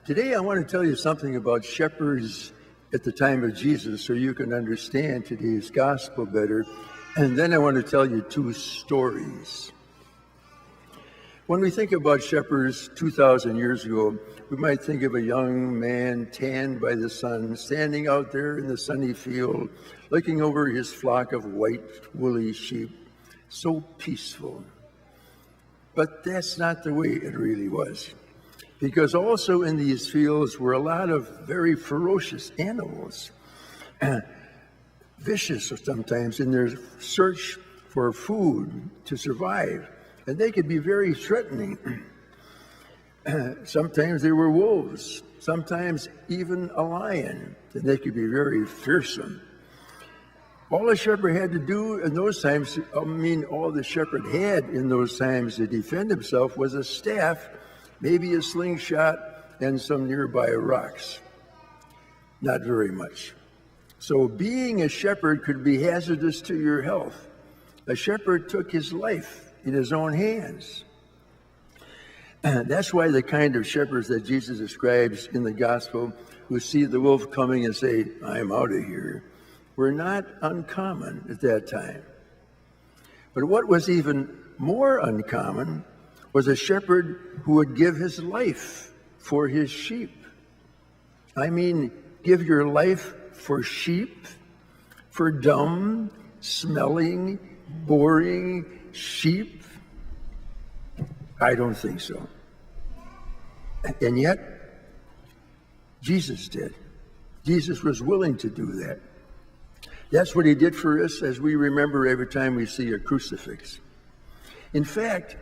Today I want to tell you something about shepherds at the time of Jesus so you can understand today's gospel better. And then I want to tell you two stories. When we think about shepherds 2,000 years ago, we might think of a young man tanned by the sun, standing out there in the sunny field, looking over his flock of white, woolly sheep, so peaceful. But that's not the way it really was. Because also in these fields were a lot of very ferocious animals, vicious sometimes in their search for food to survive. And they could be very threatening. Sometimes they were wolves, sometimes even a lion, and they could be very fearsome. All a shepherd had to do in those times, all the shepherd had in those times to defend himself was a staff, maybe a slingshot, and some nearby rocks. Not very much. So being a shepherd could be hazardous to your health. A shepherd took his life in his own hands. That's why the kind of shepherds that Jesus describes in the gospel, who see the wolf coming and say, "I'm out of here," were not uncommon at that time. But what was even more uncommon was a shepherd who would give his life for his sheep. I mean, give your life for sheep, for dumb, smelling, boring sheep? I don't think so. And yet, Jesus did. Jesus was willing to do that. That's what he did for us, as we remember every time we see a crucifix. In fact,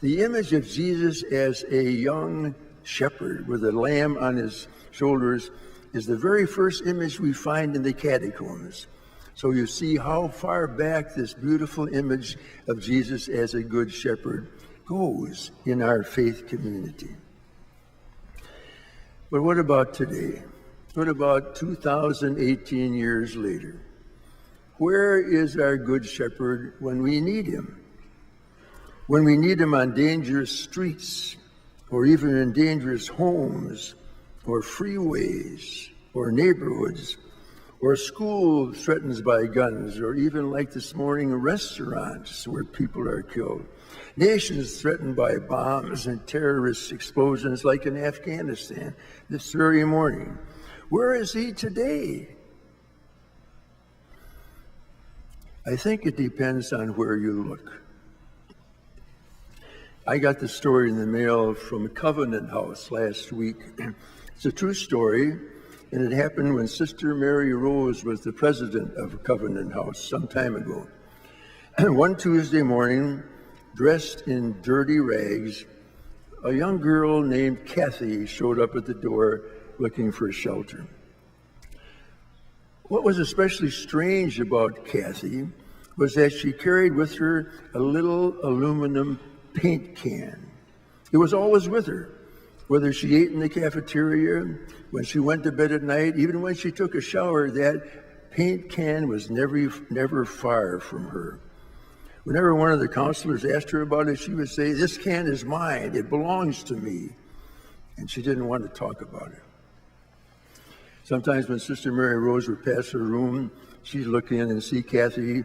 the image of Jesus as a young shepherd with a lamb on his shoulders is the very first image we find in the catacombs. So you see how far back this beautiful image of Jesus as a good shepherd goes in our faith community. But what about today? What about 2018 years later? Where is our good shepherd when we need him? When we need him on dangerous streets, or even in dangerous homes, or freeways, or neighborhoods, or schools threatened by guns, or even like this morning, restaurants where people are killed. Nations threatened by bombs and terrorist explosions like in Afghanistan this very morning. Where is he today? I think it depends on where you look. I got the story in the mail from Covenant House last week. It's a true story, and it happened when Sister Mary Rose was the president of Covenant House some time ago. One Tuesday morning, dressed in dirty rags, a young girl named Kathy showed up at the door looking for shelter. What was especially strange about Kathy was that she carried with her a little aluminum paint can. It was always with her, whether she ate in the cafeteria, when she went to bed at night, even when she took a shower, that paint can was never far from her. Whenever one of the counselors asked her about it, she would say, "This can is mine, it belongs to me." And she didn't want to talk about it. Sometimes when Sister Mary Rose would pass her room, she'd look in and see Kathy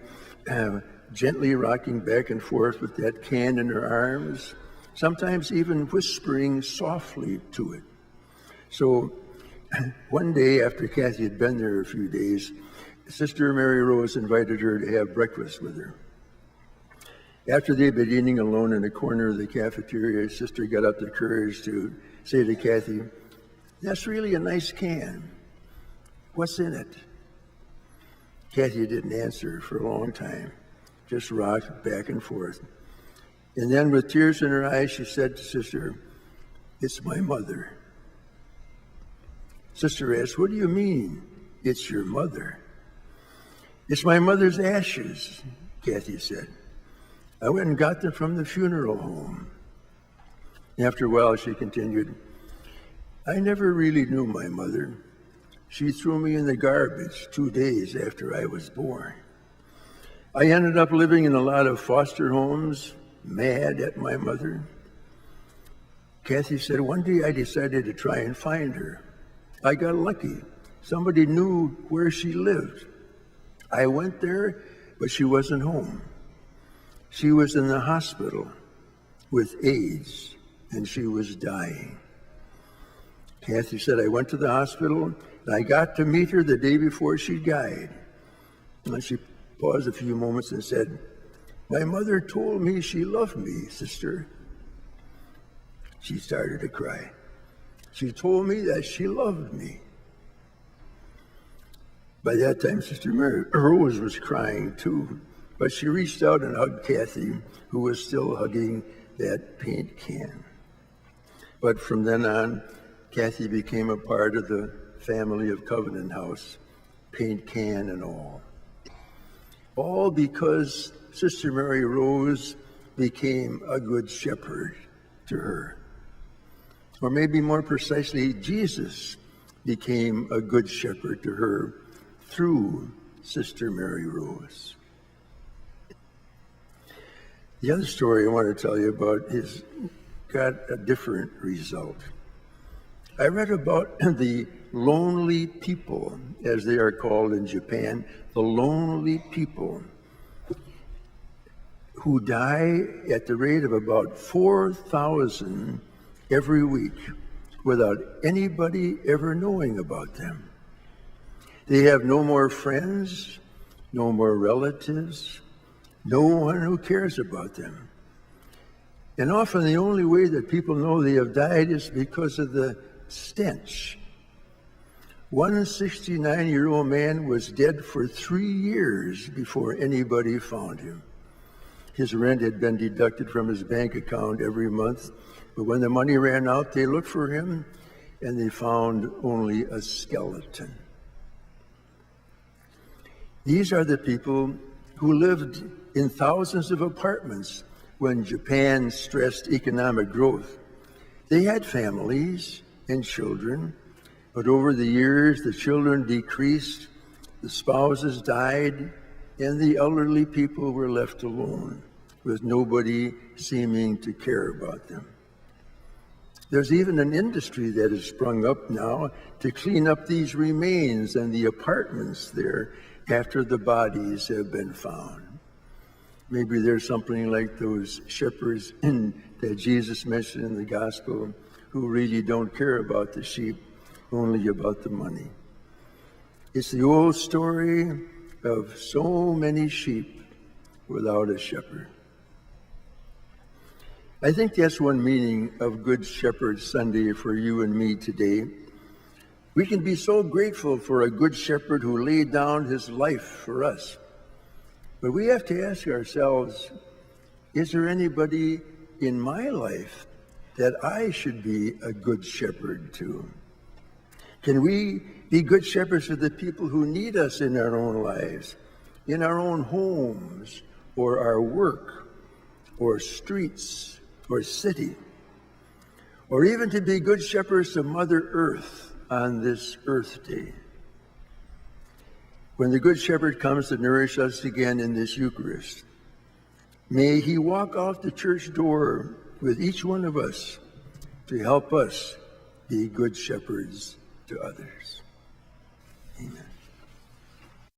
gently rocking back and forth with that can in her arms, sometimes even whispering softly to it. So one day after Kathy had been there a few days, Sister Mary Rose invited her to have breakfast with her. After they'd been eating alone in a corner of the cafeteria, Sister got up the courage to say to Kathy, "That's really a nice can. What's in it?" Kathy didn't answer for a long time, just rocked back and forth. And then with tears in her eyes, she said to Sister, "It's my mother." Sister asked, "What do you mean, it's your mother?" "It's my mother's ashes," Kathy said. "I went and got them from the funeral home." After a while, she continued, "I never really knew my mother. She threw me in the garbage 2 days after I was born. I ended up living in a lot of foster homes, mad at my mother." Kathy said, one day I decided to try and find her. I got lucky. Somebody knew where she lived. I went there, but she wasn't home. She was in the hospital with AIDS, and she was dying. Kathy said, I went to the hospital, and I got to meet her the day before she died. And she paused a few moments and said, my mother told me she loved me, sister. She started to cry. She told me that she loved me. By that time, Sister Mary Rose was crying too, but she reached out and hugged Kathy, who was still hugging that paint can. But from then on, Kathy became a part of the family of Covenant House, paint can and all. All because Sister Mary Rose became a good shepherd to her. Or maybe more precisely, Jesus became a good shepherd to her through Sister Mary Rose. The other story I want to tell you about has got a different result. I read about the lonely people, as they are called in Japan, the lonely people who die at the rate of about 4,000 every week without anybody ever knowing about them. They have no more friends, no more relatives, no one who cares about them. And often the only way that people know they have died is because of the stench. One 69-year-old man was dead for 3 years before anybody found him. His rent had been deducted from his bank account every month, but when the money ran out, they looked for him and they found only a skeleton. These are the people who lived in thousands of apartments when Japan stressed economic growth. They had families and children, but over the years, the children decreased, the spouses died, and the elderly people were left alone, with nobody seeming to care about them. There's even an industry that has sprung up now to clean up these remains and the apartments there after the bodies have been found. Maybe there's something like those shepherds that Jesus mentioned in the gospel who really don't care about the sheep, only about the money. It's the old story of so many sheep without a shepherd. I think that's one meaning of Good Shepherd Sunday for you and me today. We can be so grateful for a good shepherd who laid down his life for us. But we have to ask ourselves, is there anybody in my life that I should be a good shepherd to? Can we be good shepherds to the people who need us in our own lives, in our own homes, or our work, or streets, or city, or even to be good shepherds to Mother Earth on this Earth Day? When the Good Shepherd comes to nourish us again in this Eucharist, may he walk out the church door with each one of us to help us be good shepherds to others. Amen.